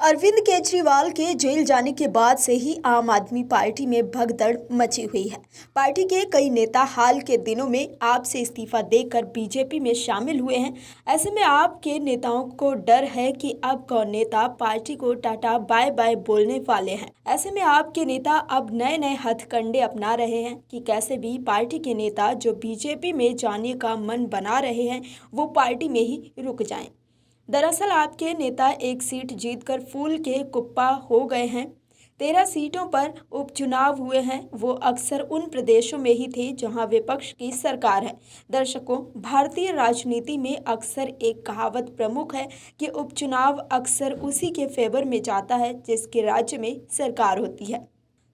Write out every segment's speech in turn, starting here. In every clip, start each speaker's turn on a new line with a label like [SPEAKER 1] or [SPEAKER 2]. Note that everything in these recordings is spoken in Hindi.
[SPEAKER 1] अरविंद केजरीवाल के जेल जाने के बाद से ही आम आदमी पार्टी में भगदड़ मची हुई है। पार्टी के कई नेता हाल के दिनों में आप से इस्तीफा देकर बीजेपी में शामिल हुए हैं। ऐसे में आपके नेताओं को डर है कि अब कौन नेता पार्टी को टाटा बाय बाय बोलने वाले हैं। ऐसे में आपके नेता अब नए नए हथकंडे अपना रहे हैं कि कैसे भी पार्टी के नेता जो बीजेपी में जाने का मन बना रहे हैं वो पार्टी में ही रुक जाएं। दरअसल आपके नेता एक सीट जीतकर फूल के कुप्पा हो गए हैं। 13 सीटों पर उपचुनाव हुए हैं। वो अक्सर उन प्रदेशों में ही थे जहां विपक्ष की सरकार है। दर्शकों, भारतीय राजनीति में अक्सर एक कहावत प्रमुख है कि उपचुनाव अक्सर उसी के फेवर में जाता है जिसके राज्य में सरकार होती है।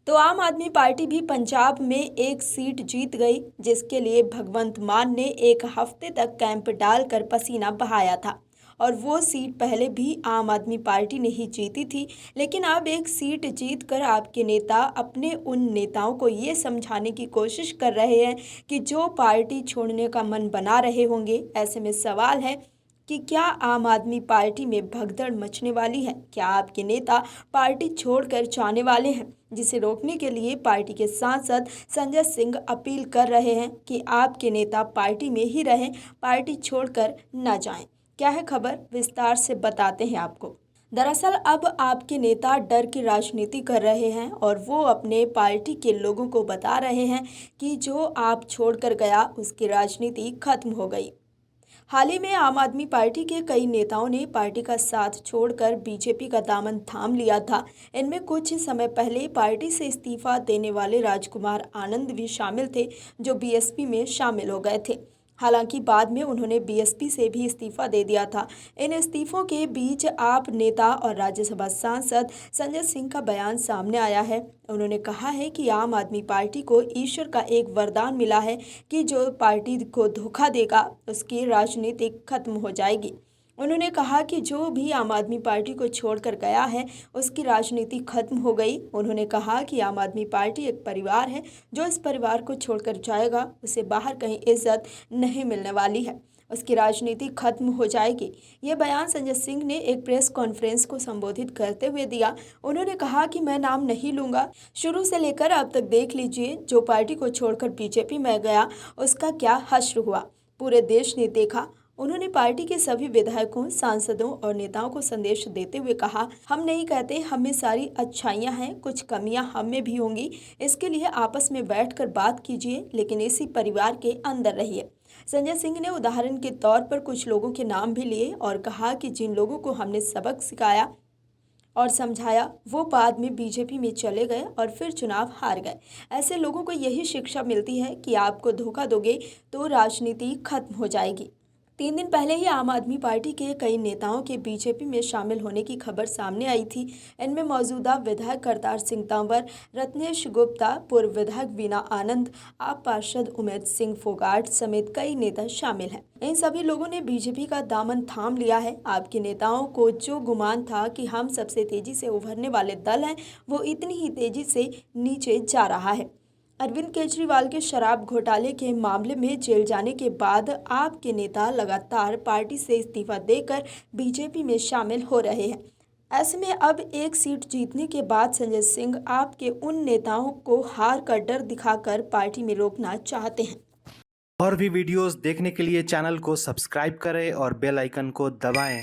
[SPEAKER 1] तो आम आदमी पार्टी भी पंजाब में एक सीट जीत गई, जिसके लिए भगवंत मान ने एक हफ्ते तक कैंप डालकर पसीना बहाया था। और वो सीट पहले भी आम आदमी पार्टी ने ही जीती थी, लेकिन अब एक सीट जीतकर आपके नेता अपने उन नेताओं को ये समझाने की कोशिश कर रहे हैं कि जो पार्टी छोड़ने का मन बना रहे होंगे। ऐसे में सवाल है कि क्या आम आदमी पार्टी में भगदड़ मचने वाली है? क्या आपके नेता पार्टी छोड़कर जाने वाले हैं? जिसे रोकने के लिए पार्टी के सांसद संजय सिंह अपील कर रहे हैं कि आपके नेता पार्टी में ही रहें, पार्टी छोड़कर न जाएं। क्या है खबर, विस्तार से बताते हैं आपको। दरअसल अब आपके नेता डर की राजनीति कर रहे हैं और वो अपने पार्टी के लोगों को बता रहे हैं कि जो आप छोड़कर गया उसकी राजनीति खत्म हो गई। हाल ही में आम आदमी पार्टी के कई नेताओं ने पार्टी का साथ छोड़कर बीजेपी का दामन थाम लिया था। इनमें कुछ समय पहले पार्टी से इस्तीफा देने वाले राजकुमार आनंद भी शामिल थे, जो बीएसपी में शामिल हो गए थे। हालांकि बाद में उन्होंने बीएसपी से भी इस्तीफा दे दिया था। इन इस्तीफों के बीच आप नेता और राज्यसभा सांसद संजय सिंह का बयान सामने आया है। उन्होंने कहा है कि आम आदमी पार्टी को ईश्वर का एक वरदान मिला है कि जो पार्टी को धोखा देगा उसकी राजनीति खत्म हो जाएगी। उन्होंने कहा कि जो भी आम आदमी पार्टी को छोड़कर गया है उसकी राजनीति खत्म हो गई। उन्होंने कहा कि आम आदमी पार्टी एक परिवार है, जो इस परिवार को छोड़कर जाएगा उसे बाहर कहीं इज्जत नहीं मिलने वाली है, उसकी राजनीति खत्म हो जाएगी। ये बयान संजय सिंह ने एक प्रेस कॉन्फ्रेंस को संबोधित करते हुए दिया। उन्होंने कहा कि मैं नाम नहीं लूँगा, शुरू से लेकर अब तक देख लीजिए, जो पार्टी को छोड़कर बीजेपी में गया उसका क्या हश्र हुआ, पूरे देश ने देखा। उन्होंने पार्टी के सभी विधायकों, सांसदों और नेताओं को संदेश देते हुए कहा, हम नहीं कहते हम में सारी अच्छाइयां हैं, कुछ कमियां हम में भी होंगी। इसके लिए आपस में बैठकर बात कीजिए, लेकिन इसी परिवार के अंदर रहिए। संजय सिंह ने उदाहरण के तौर पर कुछ लोगों के नाम भी लिए और कहा कि जिन लोगों को हमने सबक सिखाया और समझाया वो बाद में बीजेपी में चले गए और फिर चुनाव हार गए। ऐसे लोगों को यही शिक्षा मिलती है कि आपको धोखा दोगे तो राजनीति खत्म हो जाएगी। 3 दिन पहले ही आम आदमी पार्टी के कई नेताओं के बीजेपी में शामिल होने की खबर सामने आई थी। इनमें मौजूदा विधायक करतार सिंह तंवर, रत्नेश गुप्ता, पूर्व विधायक वीना आनंद, आप पार्षद उमेद सिंह फोगाट समेत कई नेता शामिल हैं। इन सभी लोगों ने बीजेपी का दामन थाम लिया है। आपके नेताओं को जो गुमान था कि हम सबसे तेजी से उभरने वाले दल हैं, वो इतनी ही तेजी से नीचे जा रहा है। अरविंद केजरीवाल के शराब घोटाले के मामले में जेल जाने के बाद आपके नेता लगातार पार्टी से इस्तीफा देकर बीजेपी में शामिल हो रहे हैं। ऐसे में अब एक सीट जीतने के बाद संजय सिंह आपके उन नेताओं को हार का डर दिखाकर पार्टी में रोकना चाहते हैं।
[SPEAKER 2] और भी वीडियोस देखने के लिए चैनल को सब्सक्राइब करें और बेल आइकन को दबाएं।